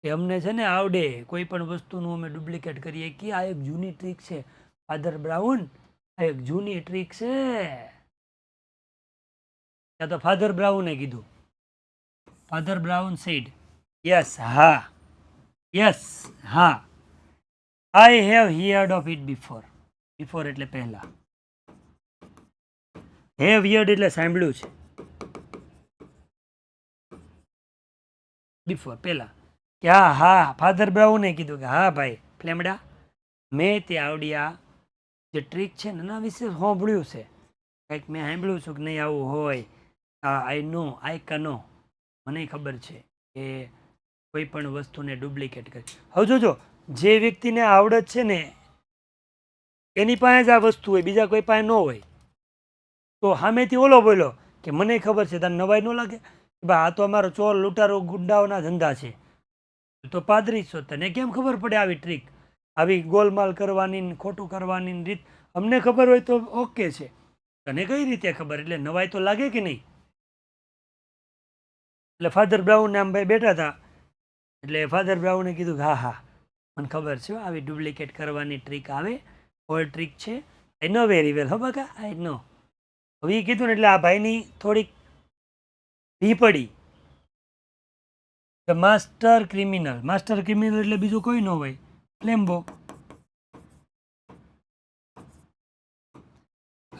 કે અમને છે ને આવડે કોઈ પણ વસ્તુનું અમે ડુપ્લિકેટ કરીએ કે આ એક જૂની ટ્રીક છે. ફાધર બ્રાઉન આ એક જૂની ટ્રીક છે. ત્યાં તો ફાધર બ્રાઉને કીધું. Father Brown said yes. હા, યસ, હા. I have heard of it before. Before એટલે પહેલા. હેવ હિયર્ડ એટલે સાંભળ્યું છે. બિફોર પહેલા. કે હા, હા, ફાધર બ્રાઉને કીધું કે હા ભાઈ ફ્લેમડા, મેં તે આવડિયા જે ટ્રીક છે ને એના વિશે સાંભળ્યું છે. કંઈક મેં સાંભળ્યું છું કે નહીં આવું હોય. આઈ નો, આઈ કનો. મને ખબર છે કે કોઈ પણ વસ્તુને ડુપ્લિકેટ કરે. હવે જોજો, જે વ્યક્તિને આવડત છે ને એની પાસે જ આ વસ્તુ હોય, બીજા કોઈ પાસે ન હોય. તો સામેથી ઓલો બોલ્યો કે મને ખબર છે, તને નવાઈ ન લાગે? ભાઈ આ તો અમારો ચોર લૂંટારો ગુંડાઓના ધંધા છે. તો પાદરી છો, તને કેમ ખબર પડે આવી ટ્રીક? આવી ગોલમાલ કરવાની, ખોટું કરવાની રીત અમને ખબર હોય તો ઓકે છે, તને કઈ રીતે ખબર? એટલે નવાઈ તો લાગે કે નહીં? એટલે ફાધર બ્રાઉન આમ ભાઈ બેઠા હતા. એટલે ફાધર બ્રાઉને કીધું કે હા, હા, મને ખબર છે આવી ડુપ્લિકેટ કરવાની ટ્રીક આવે, ઓલ્ડ ટ્રીક છે. આઈ નો વેરી વેલ. હો બકા, આઈ નો. હવે એ કીધું ને એટલે આ ભાઈની થોડીક ભી પડી. The master criminal. Master criminal એટલે બીજું કોઈ ન હોય, ફ્લેમ્બો.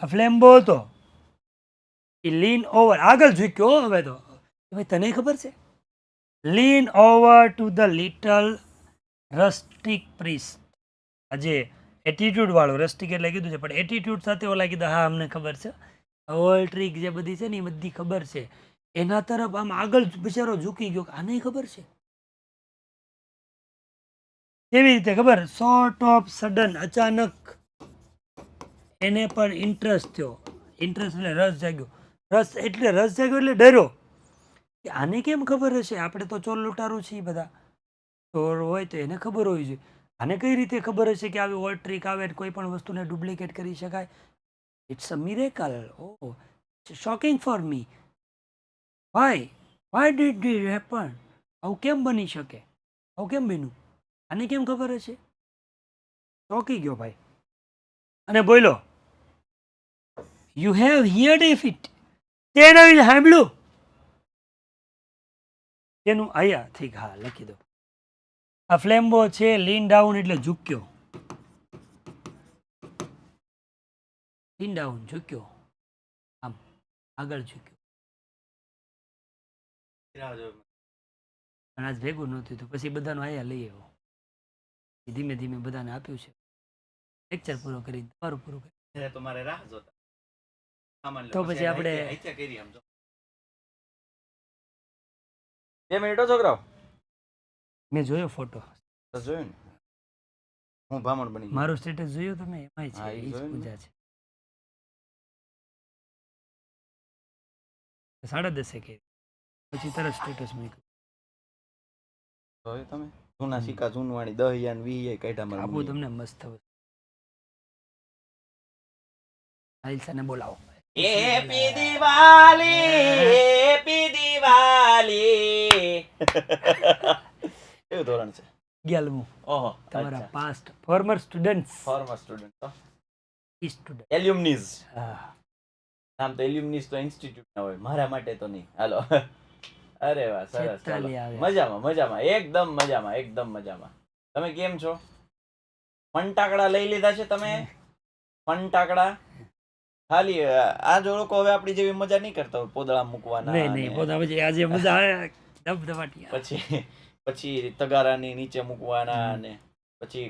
આ ફ્લેમ્બો હતો એ લીન ઓવર, આગળ ઝૂક્યો. હવે તો ભાઈ તને ખબર છે? Lean over to the little rustic priest. આજે એટીટ્યુડ વાળો, રસ્ટિક એટલે કીધું છે પણ એટીટ્યુડ સાથે ઓલા કીધું હા અમને ખબર છે, ઓલ ટ્રીક જે બધી છે ને એ બધી ખબર છે. એના તરફ આમ આગળ બિચારો ઝૂકી ગયો કે આને ખબર છે. કેવી રીતે ખબર? સોર્ટ ઓફ સડન, અચાનક એને પણ ઇન્ટરેસ્ટ થયો. ઇન્ટરેસ્ટ એટલે રસ જાગ્યો. રસ જાગ્યો એટલે ડર્યો કે આને કેમ ખબર હશે? આપણે તો ચોર લૂંટારું છીએ બધા. ચોર હોય તો એને ખબર હોવી જોઈએ. આને કઈ રીતે ખબર હશે કે આવી ઓલ્ડ ટ્રીક આવે, કોઈ પણ વસ્તુને ડુપ્લિકેટ કરી શકાય? It's a miracle. Oh, shocking for me. Why did this happen? આવું કેમ બની શકે? આવું કેમ બન્યું? આને કેમ ખબર હશે? ચોંકી ગયો ભાઈ અને બોલો, you have heard if it. તેના વિશે સાંભળ્યું? તેનું આયા ઠીક, હા લખી દો. આ ફ્લેમ્બો છે, લીન ડાઉન એટલે ઝૂક્યો. લીન ડાઉન, ઝૂક્યો, આમ આગળ ઝૂક્યો. પણ આજ ભેગું નહોતું તો પછી બધાનું આયા લઈ આવ્યો. ધીમે ધીમે બધાને આપ્યું છે. લેક્ચર પૂરો કરી, તમારું પૂરું કરી. તમારે રાહ જોતા તો પછી આપણે 2 મિનિટો છોકરાઓ મેં જોયો ફોટો, તો જોયું ને હું ભામણ બની ગયો. મારું સ્ટેટસ જોયું તમે? એમાંય હા, છે, ઈ ઈ જ જોયું ને. પૂજા છે. 10:30 કે પછી તરત સ્ટેટસ મૂક્યું. જોયું તમે જૂના સિક્કા જૂનવાણી 10 ને 20 કાઢ્યા મારા આપું મમ્મીએ. તમને મસ્ત આઈલ્સાને બોલાવો. Happy Diwali, happy Diwali. કેવું ધોરણ છે? 11મું. ઓહો, તમારા past former students, former student તો સ્ટુડન્ટ. એલ્યુમનીઝ. હા, આમ તો એલ્યુમનીઝ તો ઇન્સ્ટિટ્યૂટ ના હોય, મારા માટે તો નહીં. હાલો. અરે વાહ, સરસ. ચાલો. ચેતાલી આવે. મજામાં મજામાં, એકદમ મજામાં, એકદમ મજામાં. તમે કેમ છો? ફંટાકડા લઈ લીધા છે તમે? ફંટાકડા ખાલી આ જો લોકો હવે આપણી જેવી મજા નહીં કરતા હોય, પોદળા મૂકવાના નહીં અને પોતા પછી આજે મજા આવે ધબધબાટી. પછી તગારાની નીચે મૂકવાના અને પછી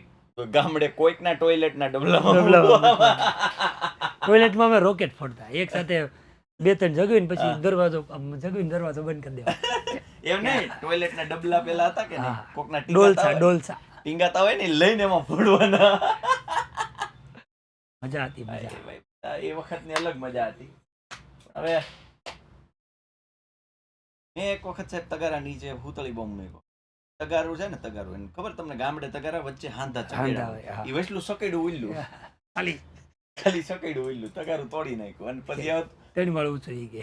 ગામડે કોઈકના ટોયલેટના ડબલામાં ટોયલેટમાં અમે રોકેટ ફોડતા એક સાથે 2-3 જગવીને પછી દરવાજો બંધ કરી દેવા. એમ નહીં, ટોયલેટના ડબલા પેલા હતા કે નહીં, કોકના ડોલસા ટીંગાતા હોય ને લઈને એમાં ફોડવાના. મજા હતી, મજા. એ વખતની અલગ મજા હતી. હવે મેં એક વખત સાહેબ તગારા નીચે ભૂતળી બોમ્બ મૂક્યો. તગારું છે ને, તગારું એને ખબર તમને, ગામડે તગારા વચ્ચે હાંધા ચકેડા હોય. એ વસલું સકેડું ઉલ્લું, ખાલી સકેડું ઉલ્લું, તગારું તોડી નાખ્યું અને પછી 3 માળ ઊંચું ઈ કે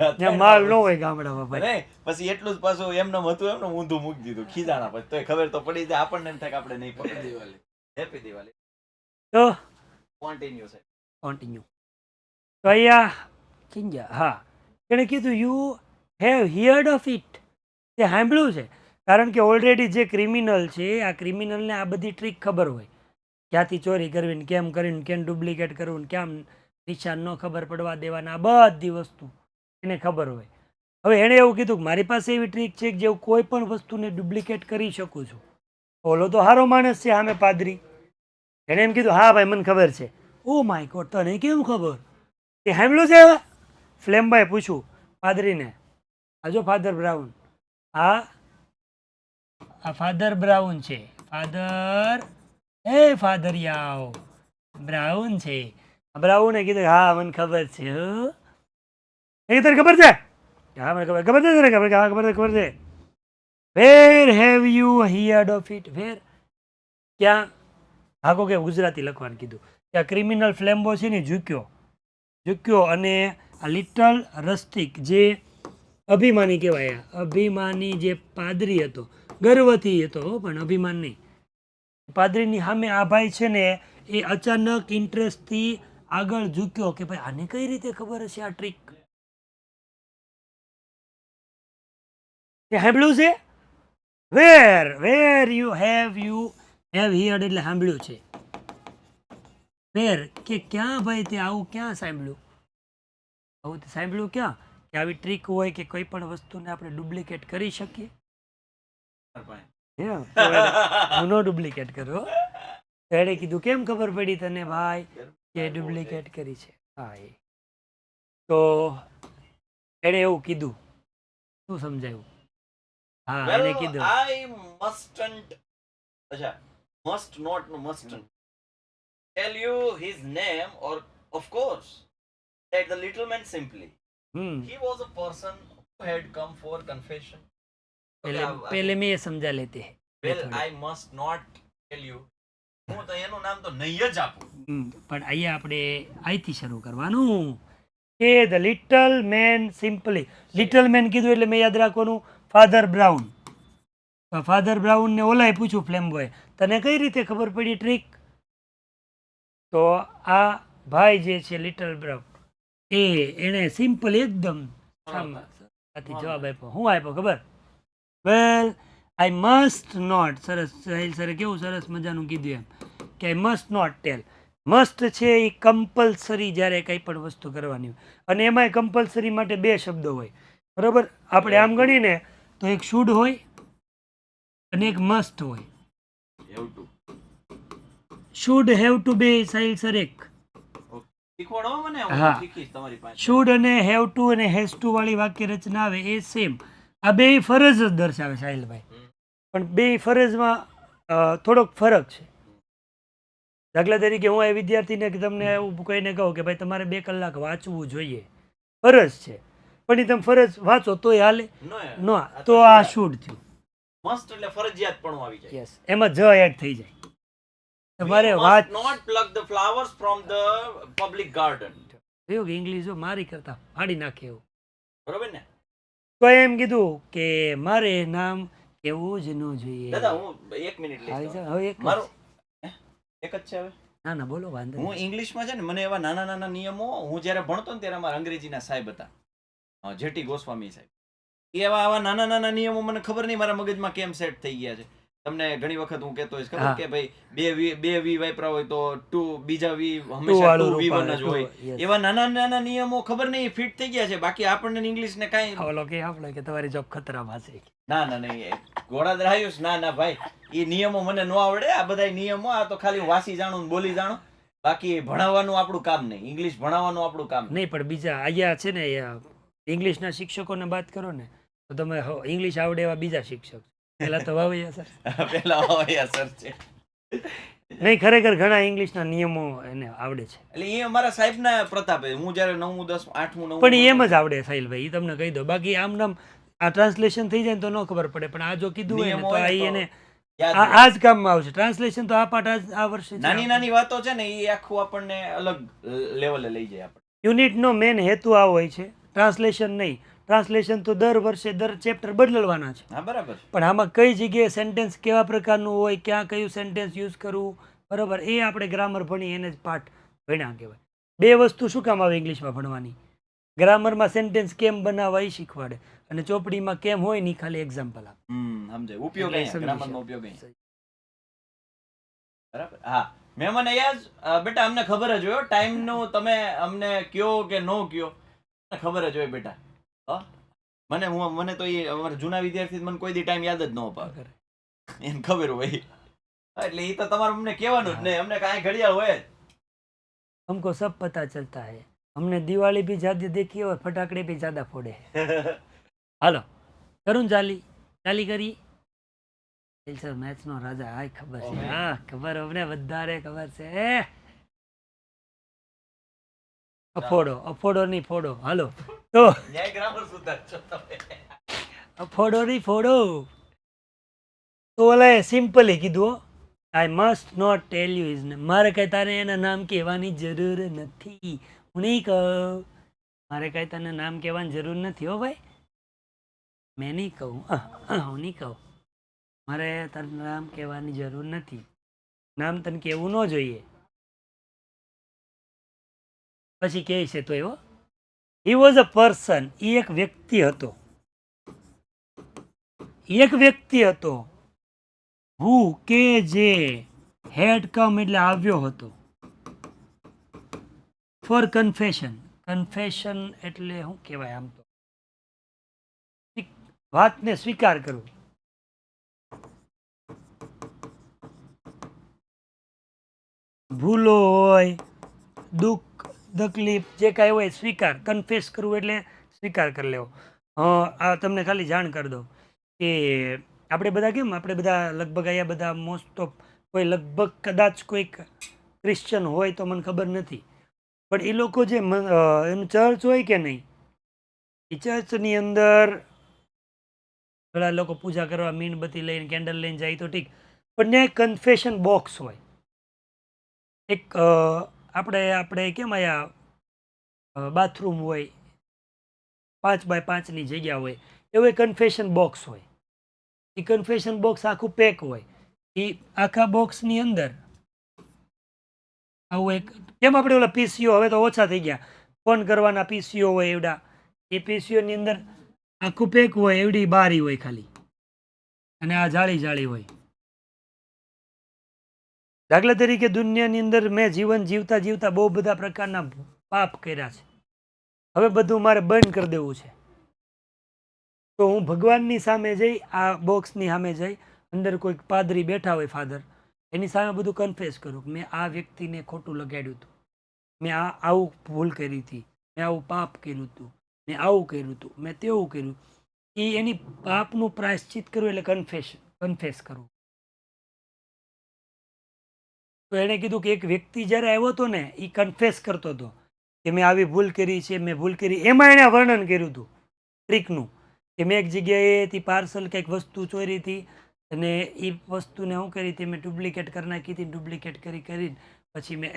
ત્યાં માલ ન હોય ગામડામાં ભાઈ. પછી એટલું જ પાછું એમને હતું એમને ઊંધું મૂકી દીધું ખીજાણા. પછી તોય ખબર તો પડી જાય આપણને, એમ થાય કે આપણે નહીં પકડી દિવાળી. હેપી દિવાળી. તો કોન્ટિન્યુ છે, કોન્ટિન્યુ. તો અહીંયા ચિંજા, હા, એણે કીધું you have heard of it, તે સાંભળ્યું છે. કારણ કે ઓલરેડી જે ક્રિમિનલ છે, આ ક્રિમિનલને આ બધી ટ્રીક ખબર હોય, ક્યાંથી ચોરી કરવી ને કેમ કરીને, કેમ ડુપ્લિકેટ કરવું ને કેમ નિશાન ન ખબર પડવા દેવાના, આ બધી વસ્તુ એને ખબર હોય. હવે એણે એવું કીધું કે મારી પાસે એવી ટ્રીક છે કે જેવું કોઈ પણ વસ્તુને ડુપ્લિકેટ કરી શકું છું. ઓલો તો સારો માણસ છે સામે પાદરી, એણે એમ કીધું હા ભાઈ મને ખબર છે. ઓ માય ગોડ, તને કેમ ખબર? એ સાંભળ્યું છે? ફ્લેમભાઈ પૂછ્યું પાદરીને. આ જો ફાધર બ્રાઉન, આ ફાધર બ્રાઉન છે. ફાધર યાવ બ્રાઉન છે. બ્રાઉને કીધું હા મને ખબર છે. એ તને ખબર છે? હા મને ખબર છે. હા ખબર છે. Where have you heard of it? Where, ક્યાં? હાકો કે ગુજરાતી લખવાનું કીધું. ત્યાં ક્રિમિનલ ફ્લેમ્બો છે ને ઝૂક્યો અને આ લિટલ રસ્ટિક જે અભિમાની કહેવાય, અભિમાની જે પાદરી હતો, ગર્વથી હતો પણ અભિમાન નહીં. પાદરીની સામે આ ભાઈ છે ને એ અચાનક ઇન્ટરેસ્ટથી આગળ ઝૂક્યો કે ભાઈ આને કઈ રીતે ખબર હશે આ ટ્રીક? સાંભળ્યું છે? વેર યુ હેવ હિયર્ડ એટલે સાંભળ્યું છે. વેર કે ક્યાં ભાઈ તે આવું ક્યાં સાંભળ્યું? આવું તે સાંભળ્યું ક્યાં કે આવી ટ્રીક હોય કે કોઈ પણ વસ્તુને આપણે ડુપ્લિકેટ કરી શકીએ? હું નો ડુપ્લિકેટ કરો. એણે કીધું કેમ ખબર પડી તને ભાઈ કે ડુપ્લિકેટ કરી છે? હા, એ તો એણે એવું કીધું. શું સમજાયું? હા, એણે કીધું I mustn't, must not no mustn't tell you his name, or of course that the little man simply he was a person who had come for confession. पहले में ये समझा लेते हैं. Well, I must not tell you. હું તો એનું નામ તો નહીં જ આપું. પણ અહીંયા આપણે અહીંથી શરૂ કરવાનું કે the little man simply. Little man કીધું એટલે મેં યાદ રાખવાનું ફાધર બ્રાઉન. ફાધર બ્રાઉનને ઓલાએ પૂછ્યું ફ્લેમ બોય તને કઈ રીતે ખબર પડી ટ્રીક? તો આ ભાઈ જે છે લિટલ બ્રાઉન એણે સિમ્પલ એકદમ જવાબ આપ્યો. શું આપ્યો ખબર? Well I must not. સરસ સરે કેવું સરસ મજાનું કીધું એમ કે I must not tell. Must છે એ કમ્પલસરી જ્યારે કંઈ પણ વસ્તુ કરવાની હોય, અને એમાંય કમ્પલસરી માટે 2 શબ્દો હોય, બરાબર? આપણે આમ ગણીને તો એક શુડ હોય અને એક મસ્ટ હોય. શુડ હેવ ટુ બે સાહિલ સર એક, શીખવાડો મને, હા. હું શીખીશ તમારી પાસે. શુડ અને હેવ ટુ અને હેઝ ટુ વાળી વાક્ય રચના આવે એ સેમ. આ બે ફરજ જ દર્શાવે સાહિલભાઈ, પણ બે ફરજમાં થોડોક ફરક છે. દાખલા તરીકે હું એ વિદ્યાર્થીને કે તમને એવું કહીને કહું કે ભાઈ તમારે 2 કલાક વાંચવું જોઈએ, ફરજ છે, પણ એ તમે ફરજ વાંચો તોય હાલે નો ન, તો આ શુડ થયું. મસ્ટ એટલે ફરજિયાત પણ આવી જાય. યસ, એમાં જ એડ થઈ જાય. તમારે We વાત must not pluck the flowers from the public garden. થયું કે ઇંગ્લિશ મારી કરતા ફાડી નાખે એવું. બરોબર ને? તો એમ કીધું કે મારે નામ કેવું જ ન જોઈએ. દાદા હું 1 મિનિટ લઈશ. આવી જાઓ, હવે એક જ. મારું એક જ છે હવે. ના ના બોલો, વાંધો હું નહીં. ઇંગ્લિશમાં છે ને, મને એવા નાના નાના નિયમો, હું જ્યારે ભણતો ને ત્યારે અમારા અંગ્રેજીના સાહેબ હતા, જેટી ગોસ્વામી સાહેબ, એવા આવા નાના નાના નિયમો મને ખબર નહીં મારા મગજમાં કેમ સેટ થઈ ગયા છે. તમને ઘણી વખત હું કહેતો હોઈશ ખબર હા. કે ભાઈ બે વી વાપરા હોય તો ટુ, બીજા વી Two હંમેશા વાળું ટુ વી રૂપ વન આવે, જ હોય. two, yes. એવા નાના નાના નિયમો ખબર નહીં ફિટ થઈ ગયા છે. બાકી આપણને ઇંગ્લિશ ને કાંઈ ઓલો કે આપણે કે તમારી જોબ ખતરામાં છે. ના ના નહીં, ઘોડા દ્રાયુસ ના ના ભાઈ, એ નિયમો મને ન આવડે. આ બધા નિયમો આ તો ખાલી વાસી જાણું ને બોલી જાણું. બાકી ભણાવવાનું આપણું કામ નહીં, ઇંગ્લિશ ભણાવવાનું આપણું કામ નહીં. નહીં, પણ બીજા અહીંયા છે ને ઇંગ્લિશના શિક્ષકોને વાત કરો ને તો તમે ઇંગ્લિશ આવડે એવા બીજા શિક્ષક પેલા તો વાવૈયા સર. પેલા હોય સર છે. નહીં, ખરેખર ઘણા ઇંગ્લિશના નિયમો એને આવડે છે, એટલે એ અમારા સાહેબના પ્રતાપે. હું જ્યારે 9મું 10મું 8મું 9મું પણ એમ જ આવડે સાહિલભાઈ, એ તમને કહી દો. બાકી આમ નામ આ ટ્રાન્સલેશન થઈ જાય ને તો ન ખબર પડે, પણ આ જો કીધું હોય ને નિયમો તો હોય આ ને તો એને યાદ રહે. આ જ કામમાં આવશે. ટ્રાન્સલેશન તો આ પાઠ આ વર્ષે નાની નાની વાતો છે ને, એ આખું આપણને અલગ લેવલે લઈ જાય આપણે. યુનિટનો મેન હેતુ આ હોય છે, ટ્રાન્સલેશન નહીં. ટ્રાન્સલેશન તો દર વર્ષે દર ચેપ્ટર બદલવાના છે, હા બરાબર. પણ આમાં કઈ જગ્યાએ સેન્ટેન્સ કેવા પ્રકારનું હોય, ક્યાં કયું સેન્ટેન્સ યુઝ કરવું, બરાબર, એ આપણે ગ્રામર ભણી એને જ પાઠ ભણ્યા કહેવાય. બે વસ્તુ શું કામ આવે ઇંગ્લિશમાં ભણવાની? ગ્રામરમાં સેન્ટેન્સ કેમ બનાવવા એ શીખવાડે, અને ચોપડીમાં કેમ હોય નહીં ખાલી એક્ઝામ્પલ આપે. સમજાય. ઉપયોગ એટલે અહીંયા, સમજી ગ્રામરનો શકો. ઉપયોગ અહીંયા. બરાબર. હા, મહેમાન અહીંયા બેટા અમને ખબર જ હોય ટાઈમ નું, તમે અમને કયો કે નો કયો ખબર જ હોય બેટા. મને તો એ અમારા જૂના વિદ્યાર્થી મને કોઈ દી ટાઈમ યાદ જ ન અપાવે, એને ખબર હોય. એટલે એ તો તમારે અમને કહેવાનું જ નહીં, અમને કાંઈ ઘડિયાળ હોય જ. हमको सब पता चलता है, हमने दिवाली भी ज्यादा देखी और फटाकड़े भी ज्यादा फोड़े. હાલો કરું ચાલી કરી. સર મેચ નો રાજા, હાય ખબર છે, હા ખબર, અમને વધારે ખબર છે. અફોડો નહીં ફોડો. હાલો તો ન્યાય ગ્રામર સુધાર છો તમે. અફોડો નહીં ફોડો. તો ઓલા સિમ્પલી કીધું, I must not tell you is name. મારે કઈ તારે એના નામ કહેવાની જરૂર નથી. હું નહીં કહું, મારે કઈ તને નામ કહેવાની જરૂર નથી હો ભાઈ, મેં નહીં કહું. હું નહીં કહું, મારે તારું નામ કહેવાની જરૂર નથી. નામ તને કહેવું ન જોઈએ. પછી કહે છે તો એવો, હી વોઝ અ પર્સન, એ એક વ્યક્તિ હતો, એક વ્યક્તિ હતો, હુ કે જે હેડ કમ એટલે આવ્યો હતો, ફોર કન્ફેશન. કન્ફેશન એટલે શું કહેવાય? આમ તો વાતને સ્વીકાર કરવું. ભૂલો હોય, દુઃખ તકલીફ જે કાંઈ હોય સ્વીકાર. કન્ફેસ કરવું એટલે સ્વીકાર કરી લેવો. આ તમને ખાલી જાણ કરી દઉં કે આપણે બધા કેમ, આપણે બધા લગભગ અહીંયા બધા મોસ્ટ ઓફ કોઈ લગભગ કદાચ કોઈક ક્રિશ્ચન હોય તો મને ખબર નથી, પણ એ લોકો જે એનું ચર્ચ હોય કે નહીં, એ ચર્ચની અંદર ઘણા લોકો પૂજા કરવા મીણબત્તી લઈને કેન્ડલ લઈને જાય તો ઠીક, પણ ત્યાં કન્ફેશન બોક્સ હોય. એક આપણે કેમ અહીંયા બાથરૂમ હોય, 5x5ની જગ્યા હોય, એવું એક કન્ફેશન બોક્સ હોય. એ કન્ફેશન બોક્સ આખું પેક હોય. એ આખા બોક્સની અંદર આવું એક, કેમ આપણે ઓલા પીસીઓ હવે તો ઓછા થઈ ગયા, ફોન કરવાના પીસીઓ હોય એવડા, એ પીસીઓની અંદર આખું પેક હોય, એવડી બારી હોય ખાલી, અને આ જાળી હોય. દાખલા તરીકે દુનિયાની અંદર મેં જીવન જીવતા જીવતા બહુ બધા પ્રકારના પાપ કર્યા છે, હવે બધું મારે બંધ કરી દેવું છે. તો હું ભગવાનની સામે જઈ, આ બોક્સની સામે જઈ, અંદર કોઈક પાદરી બેઠા હોય, ફાધર, એની સામે બધું કન્ફેસ કરું કે મેં આ વ્યક્તિને ખોટું લગાડ્યું હતું, મેં આવું ભૂલ કરી હતી, મેં આવું પાપ કર્યું હતું, મેં આવું કર્યું હતું, મેં તેવું કર્યું. એ એની પાપનું પ્રાયશ્ચિત કરવું એટલે કન્ફેસ કરવું. તો એણે કીધું કે એક વ્યક્તિ જ્યારે આવ્યો હતો ને એ કન્ફેસ કરતો હતો કે મેં આવી ભૂલ કરી છે, મેં ભૂલ કરી. એમાં એણે વર્ણન કર્યું હતું ટ્રીકનું કે મેં એક જગ્યાએથી પાર્સલ કંઈક વસ્તુ ચોરી હતી અને એ વસ્તુને શું કરી હતી, મેં ડુપ્લિકેટ કરી નાખી હતી. ડુપ્લિકેટ કરીને પછી મેં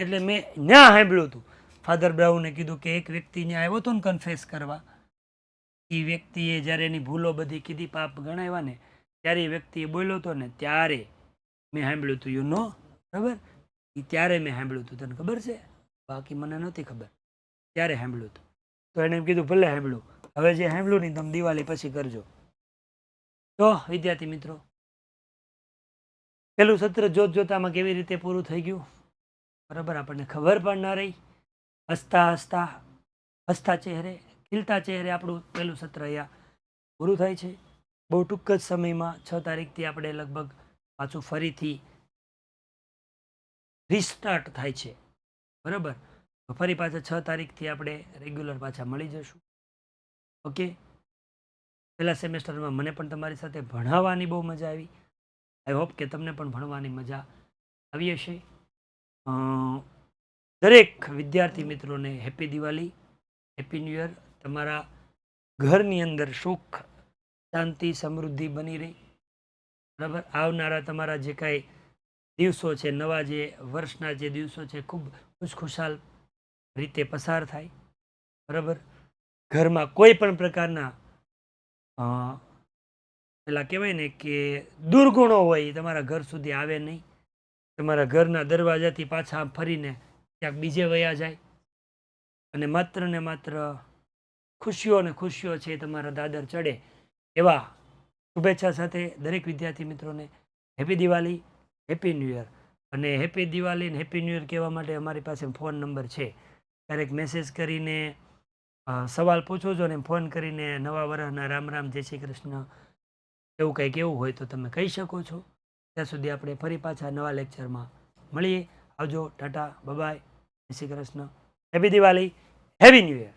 ન્યા સાંભળ્યું હતું. ફાધર બ્રાઉને કીધું કે એક વ્યક્તિ ત્યાં આવ્યો હતો ને કન્ફેસ કરવા. એ વ્યક્તિએ જ્યારે એની ભૂલો બધી કીધી, પાપ ગણાવ્યા ને, ત્યારે એ વ્યક્તિએ બોલ્યો હતો ને ત્યારે મેં સાંભળ્યું હતું. યુ નો, બરાબર? એ ત્યારે મેં સાંભળ્યું હતું. તને ખબર છે? બાકી મને નથી ખબર. ત્યારે સાંભળ્યું હતું. તો એને એમ કીધું ભલે સાંભળ્યું, હવે જે સાંભળ્યું નહીં તમે દિવાળી પછી કરજો. તો વિદ્યાર્થી મિત્રો, પેલું સત્ર જોતામાં કેવી રીતે પૂરું થઈ ગયું, બરાબર? આપણને ખબર પણ ન રહી. હસતા ચહેરે, ખીલતા ચહેરે આપણું પહેલું સત્ર અહીંયા પૂરું થાય છે. બહુ ટૂંક જ સમયમાં 6 તારીખથી આપણે લગભગ પાછું ફરીથી રિસ્ટાર્ટ થાય છે, બરાબર? ફરી પાછા 6 તારીખથી આપણે રેગ્યુલર પાછા મળી જશું. ઓકે, પહેલા સેમેસ્ટરમાં મને પણ તમારી સાથે ભણાવવાની બહુ મજા આવી. આઈ હોપ કે તમને પણ ભણવાની મજા આવી હશે. દરેક વિદ્યાર્થી મિત્રોને happy Diwali, happy new year. તમારા ઘરની અંદર સુખ, શાંતિ, સમૃદ્ધિ બની રહી, બરાબર? આવનારા તમારા જે કાંઈ દિવસો છે, નવા જે વર્ષના જે દિવસો છે, ખૂબ ખુશખુશાલ રીતે પસાર થાય, બરાબર? ઘરમાં કોઈ પણ પ્રકારના પેલા કહેવાય ને કે દુર્ગુણો હોય એ તમારા ઘર સુધી આવે નહીં. તમારા ઘરના દરવાજાથી પાછા ફરીને ક્યાંક બીજે વયા જાય અને માત્ર ને માત્ર ખુશીઓ ને ખુશીઓ છે તમારા દાદર ચડે. એવા શુભેચ્છા સાથે દરેક વિદ્યાર્થી મિત્રોને happy Diwali, happy new year. અને હેપી દિવાળી ને હેપી ન્યૂ યર કહેવા માટે અમારી પાસે ફોન નંબર છે. ક્યારેક મેસેજ કરીને સવાલ પૂછો છો ને ફોન કરીને નવા વર્ષના રામ રામ, જય શ્રી કૃષ્ણ એવું કંઈ કેવું હોય તો તમે કહી શકો છો. ત્યાં સુધી આપણે ફરી પાછા નવા લેક્ચરમાં મળીએ. આવજો, ટાટા, બાય, જય Shri Krishna, happy Diwali, happy new year.